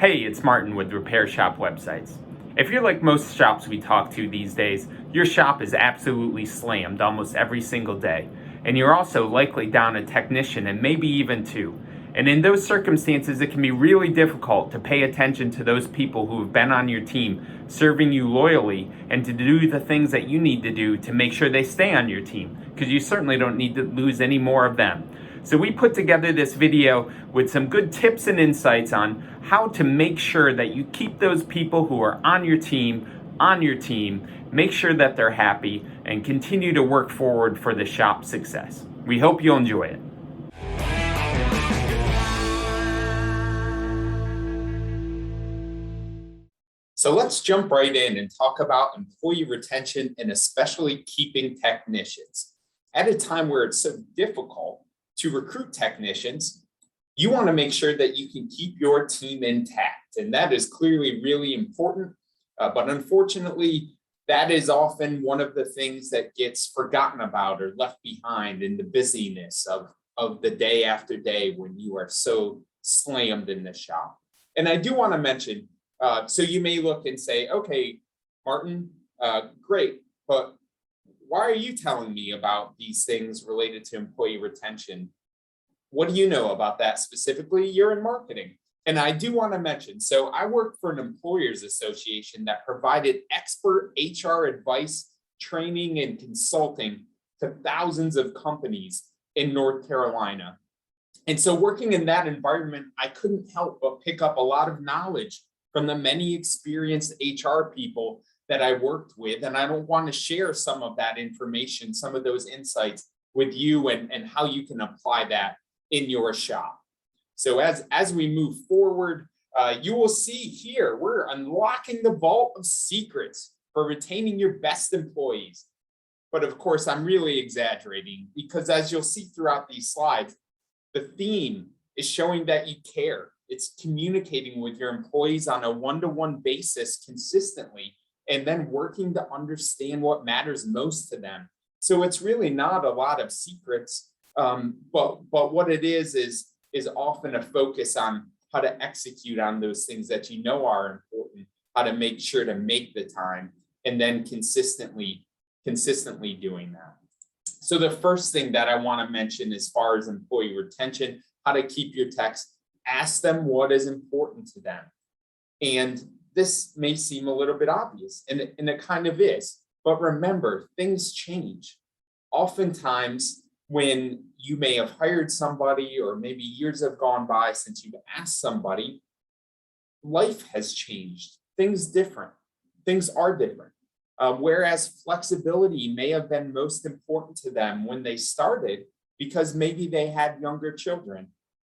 Hey, it's Martin with Repair Shop Websites. If you're like most shops we talk to these days, your shop is absolutely slammed almost every single day, and you're also likely down a technician and maybe even two. And in those circumstances, it can be really difficult to pay attention to those people who have been on your team, serving you loyally, and to do the things that you need to do to make sure they stay on your team, because you certainly don't need to lose any more of them. So we put together this video with some good tips and insights on how to make sure that you keep those people who are on your team, make sure that they're happy, and continue to work forward for the shop's success. We hope you'll enjoy it. So let's jump right in and talk about employee retention and especially keeping technicians. At a time where it's so difficult to recruit technicians, you want to make sure that you can keep your team intact. And that is clearly really important. But unfortunately, that is often one of the things that gets forgotten about or left behind in the busyness of the day after day when you are so slammed in the shop. And I do want to mention, so you may look and say, okay, Martin, great, but why are you telling me about these things related to employee retention? What do you know about that specifically? You're in marketing. And I do want to mention, so I work for an employers association that provided expert HR advice, training, and consulting to thousands of companies in North Carolina. And so working in that environment, I couldn't help but pick up a lot of knowledge from the many experienced HR people that I worked with. And I don't want to share some of that information, some of those insights with you and how you can apply that in your shop. So as we move forward, you will see here, we're unlocking the vault of secrets for retaining your best employees. But of course, I'm really exaggerating because as you'll see throughout these slides, the theme is showing that you care. It's communicating with your employees on a one-to-one basis consistently, and then working to understand what matters most to them. So it's really not a lot of secrets, but what it is often a focus on how to execute on those things that you know are important, how to make sure to make the time, and then consistently doing that. So the first thing that I want to mention as far as employee retention, how to keep your techs, ask them what is important to them. And this may seem a little bit obvious, and it kind of is, but remember, things change. Oftentimes, when you may have hired somebody or maybe years have gone by since you've asked somebody, life has changed. Things are different. Whereas flexibility may have been most important to them when they started because maybe they had younger children.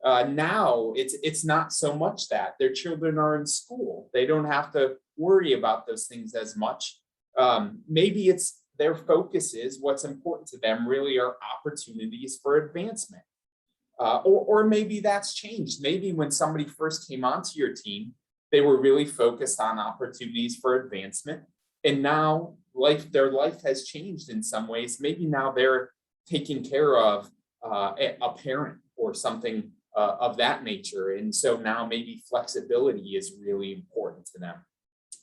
Now it's not so much that their children are in school. They don't have to worry about those things as much. Maybe it's their focus is what's important to them really are opportunities for advancement. Or maybe that's changed. Maybe when somebody first came onto your team, they were really focused on opportunities for advancement. And now their life has changed in some ways. Maybe now they're taking care of a parent or something of that nature. And so now maybe flexibility is really important to them.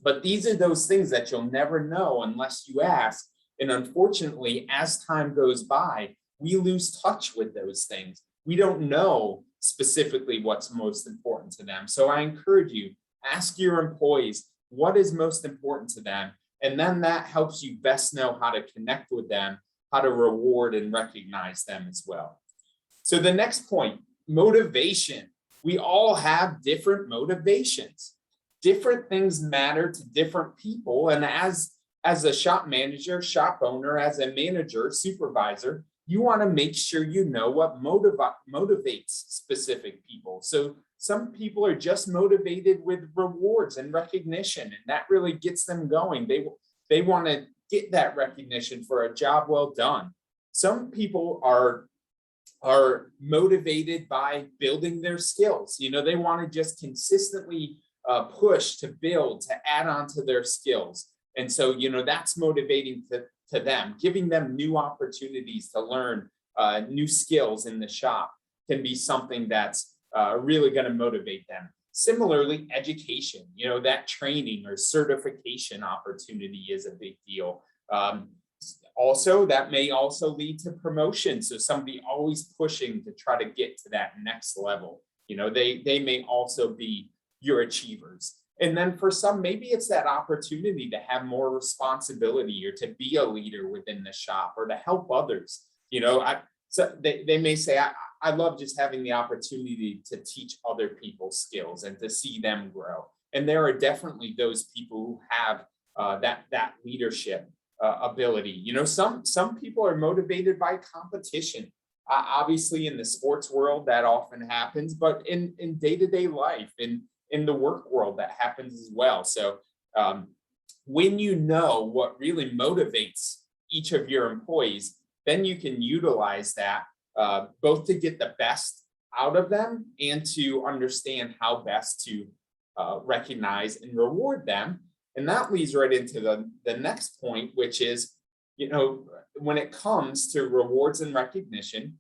But these are those things that you'll never know unless you ask. And unfortunately, as time goes by, we lose touch with those things. We don't know specifically what's most important to them. So I encourage you, ask your employees what is most important to them. And then that helps you best know how to connect with them, how to reward and recognize them as well. So the next point, motivation. We all have different motivations. Different things matter to different people. And as a shop manager, shop owner, as a manager, supervisor, you want to make sure you know what motivates specific people. So some people are just motivated with rewards and recognition, and that really gets them going. They want to get that recognition for a job well done. Some people are motivated by building their skills. They want to just consistently push to build, to add on to their skills. And so, that's motivating to them. Giving them new opportunities to learn new skills in the shop can be something that's really going to motivate them. Similarly, education, that training or certification opportunity is a big deal. Also, that may also lead to promotion. So somebody always pushing to try to get to that next level. They may also be your achievers. And then for some, maybe it's that opportunity to have more responsibility or to be a leader within the shop or to help others. So they may say, I love just having the opportunity to teach other people skills and to see them grow. And there are definitely those people who have that leadership ability. Some people are motivated by competition. Obviously, in the sports world, that often happens, but in day-to-day life, in the work world, that happens as well. So when you know what really motivates each of your employees, then you can utilize that both to get the best out of them and to understand how best to recognize and reward them. And that leads right into the next point, which is, when it comes to rewards and recognition,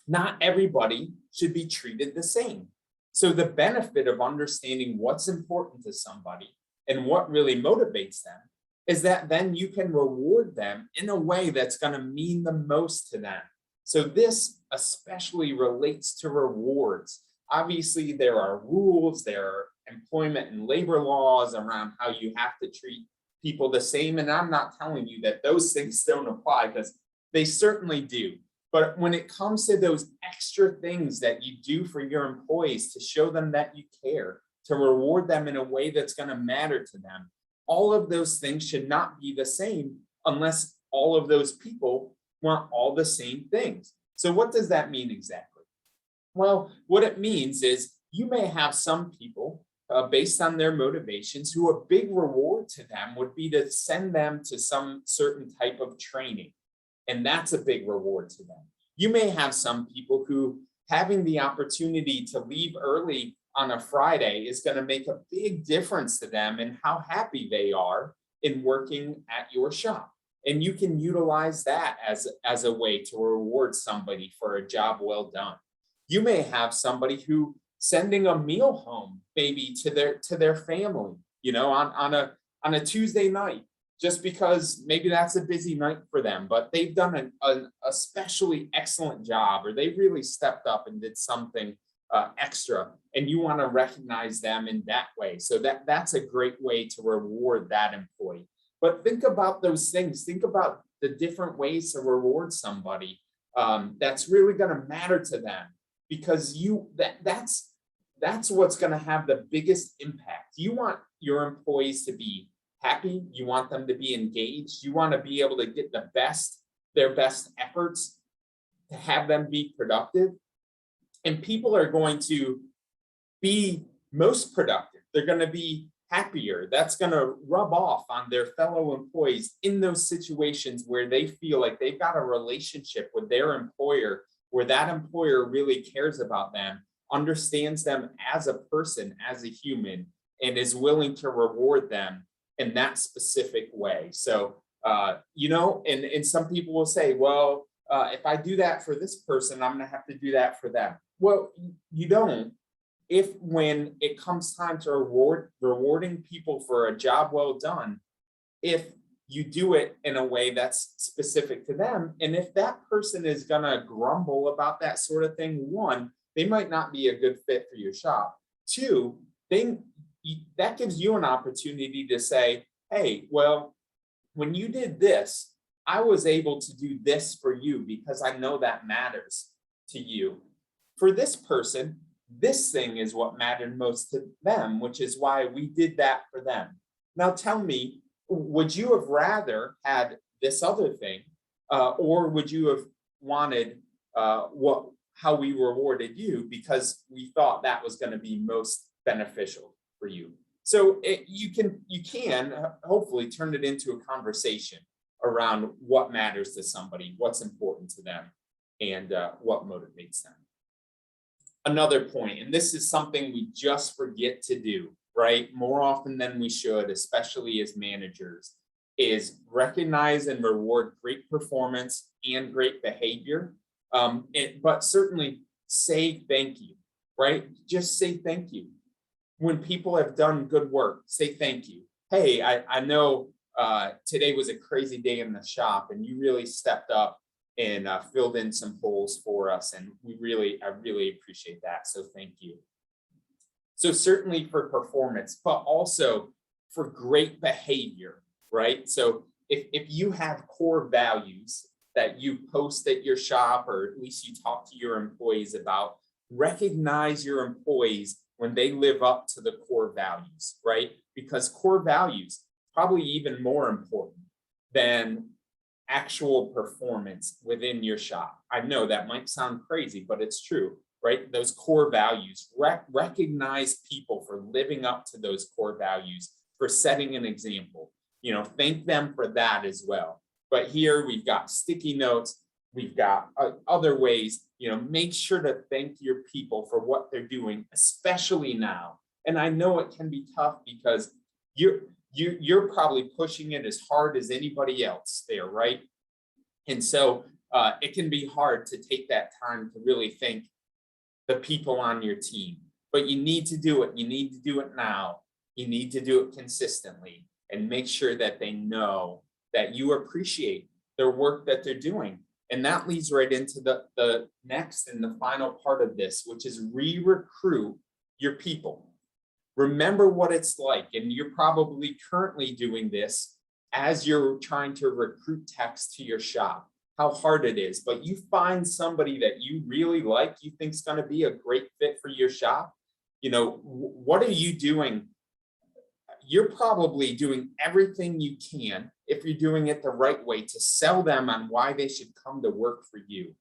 not everybody should be treated the same. So the benefit of understanding what's important to somebody and what really motivates them is that then you can reward them in a way that's going to mean the most to them. So this especially relates to rewards. Obviously, there are rules, there are employment and labor laws around how you have to treat people the same. And I'm not telling you that those things don't apply, because they certainly do. But when it comes to those extra things that you do for your employees to show them that you care, to reward them in a way that's going to matter to them, all of those things should not be the same unless all of those people want all the same things. So what does that mean exactly? Well, what it means is you may have some people based on their motivations who a big reward to them would be to send them to some certain type of training. And that's a big reward to them. You may have some people who having the opportunity to leave early on a Friday is going to make a big difference to them and how happy they are in working at your shop. And you can utilize that as a way to reward somebody for a job well done. You may have somebody who sending a meal home maybe to their family, on a Tuesday night, just because maybe that's a busy night for them, but they've done an especially excellent job, or they really stepped up and did something extra, and you want to recognize them in that way. So that's a great way to reward that employee. But think about those things. Think about the different ways to reward somebody that's really going to matter to them, because that's what's going to have the biggest impact. You want your employees to be happy. You want them to be engaged. You want to be able to get their best efforts, to have them be productive. And people are going to be most productive. They're going to be happier. That's going to rub off on their fellow employees in those situations where they feel like they've got a relationship with their employer, where that employer really cares about them, understands them as a person, as a human, and is willing to reward them in that specific way. So, and some people will say, well, if I do that for this person, I'm going to have to do that for them. Well, you don't. If when it comes time to rewarding people for a job well done, if you do it in a way that's specific to them, and if that person is going to grumble about that sort of thing, one, they might not be a good fit for your shop. Two, that gives you an opportunity to say, hey, well, when you did this, I was able to do this for you because I know that matters to you. For this person, this thing is what mattered most to them, which is why we did that for them. Now tell me, would you have rather had this other thing, or would you have wanted how we rewarded you because we thought that was going to be most beneficial for you? So you can hopefully turn it into a conversation around what matters to somebody, what's important to them, and what motivates them. Another point, and this is something we just forget to do, right? More often than we should, especially as managers, is recognize and reward great performance and great behavior, but certainly say thank you. right? Just say thank you. When people have done good work, say thank you. Hey, I know today was a crazy day in the shop and you really stepped up and filled in some holes for us. And I really appreciate that. So thank you. So certainly for performance, but also for great behavior, right? So if you have core values that you post at your shop, or at least you talk to your employees about, recognize your employees when they live up to the core values, right? Because core values probably even more important than actual performance within your shop. I know that might sound crazy, but it's true, right? Those core values, recognize people for living up to those core values, for setting an example, thank them for that as well. But here we've got sticky notes, we've got other ways, make sure to thank your people for what they're doing, especially now. And I know it can be tough because you're probably pushing it as hard as anybody else there, right? And so it can be hard to take that time to really thank the people on your team, but you need to do it. You need to do it now. You need to do it consistently and make sure that they know that you appreciate their work that they're doing. And that leads right into the next and the final part of this, which is re-recruit your people. Remember what it's like, and you're probably currently doing this as you're trying to recruit techs to your shop, how hard it is. But you find somebody that you really like, you think is going to be a great fit for your shop. What are you doing? You're probably doing everything you can, if you're doing it the right way, to sell them on why they should come to work for you.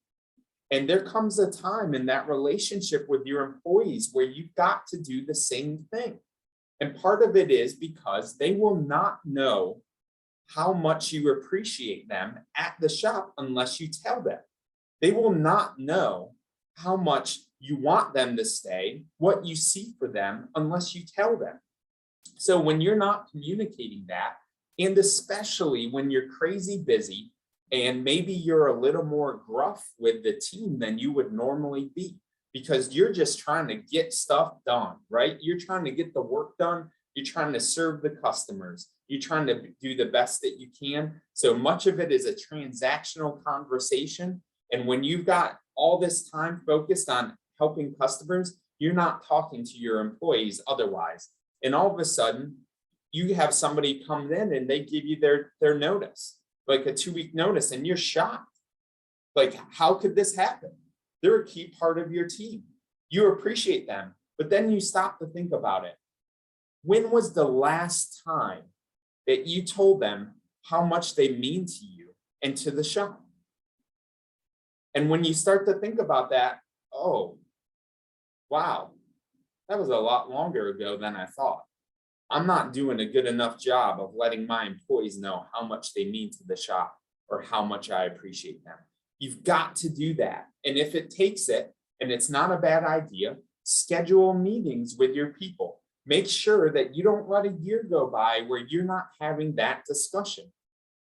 And there comes a time in that relationship with your employees where you've got to do the same thing. And part of it is because they will not know how much you appreciate them at the shop unless you tell them. They will not know how much you want them to stay, what you see for them, unless you tell them. So when you're not communicating that, and especially when you're crazy busy and maybe you're a little more gruff with the team than you would normally be, because you're just trying to get stuff done, right? You're trying to get the work done. You're trying to serve the customers. You're trying to do the best that you can. So much of it is a transactional conversation. And when you've got all this time focused on helping customers, you're not talking to your employees otherwise. And all of a sudden, you have somebody come in and they give you their notice, like a 2-week notice, and you're shocked. Like, how could this happen? They're a key part of your team. You appreciate them, but then you stop to think about it. When was the last time that you told them how much they mean to you and to the shop? And when you start to think about that, oh, wow, that was a lot longer ago than I thought. I'm not doing a good enough job of letting my employees know how much they mean to the shop or how much I appreciate them. You've got to do that. And if it takes it, and it's not a bad idea, schedule meetings with your people. Make sure that you don't let a year go by where you're not having that discussion.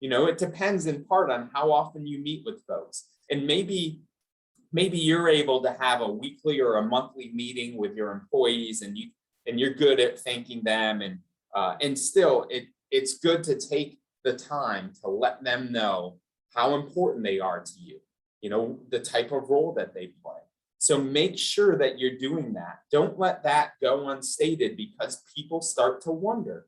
It depends in part on how often you meet with folks. And maybe you're able to have a weekly or a monthly meeting with your employees, and you're good at thanking them. And still, it's good to take the time to let them know how important they are to you, the type of role that they play. So make sure that you're doing that. Don't let that go unstated, because people start to wonder,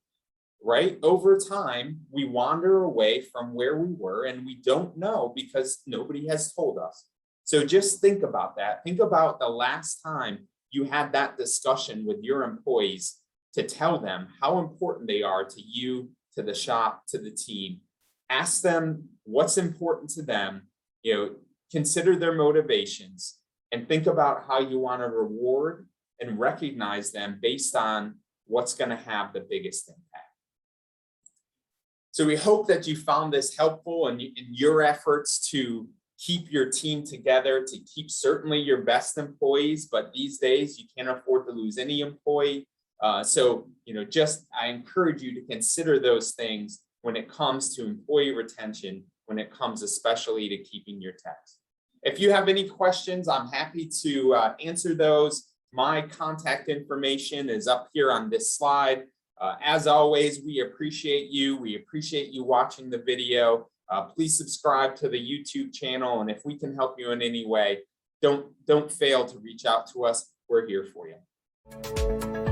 right? Over time, we wander away from where we were, and we don't know because nobody has told us. So just think about that. Think about the last time you had that discussion with your employees to tell them how important they are to you, to the shop, to the team. Ask them what's important to them, consider their motivations, and think about how you want to reward and recognize them based on what's going to have the biggest impact. So we hope that you found this helpful in your efforts to keep your team together, to keep certainly your best employees, but these days you can't afford to lose any employee. So I encourage you to consider those things when it comes to employee retention, when it comes especially to keeping your techs. If you have any questions, I'm happy to answer those. My contact information is up here on this slide. As always, we appreciate you. We appreciate you watching the video. Please subscribe to the YouTube channel, and if we can help you in any way, don't fail to reach out to us. We're here for you.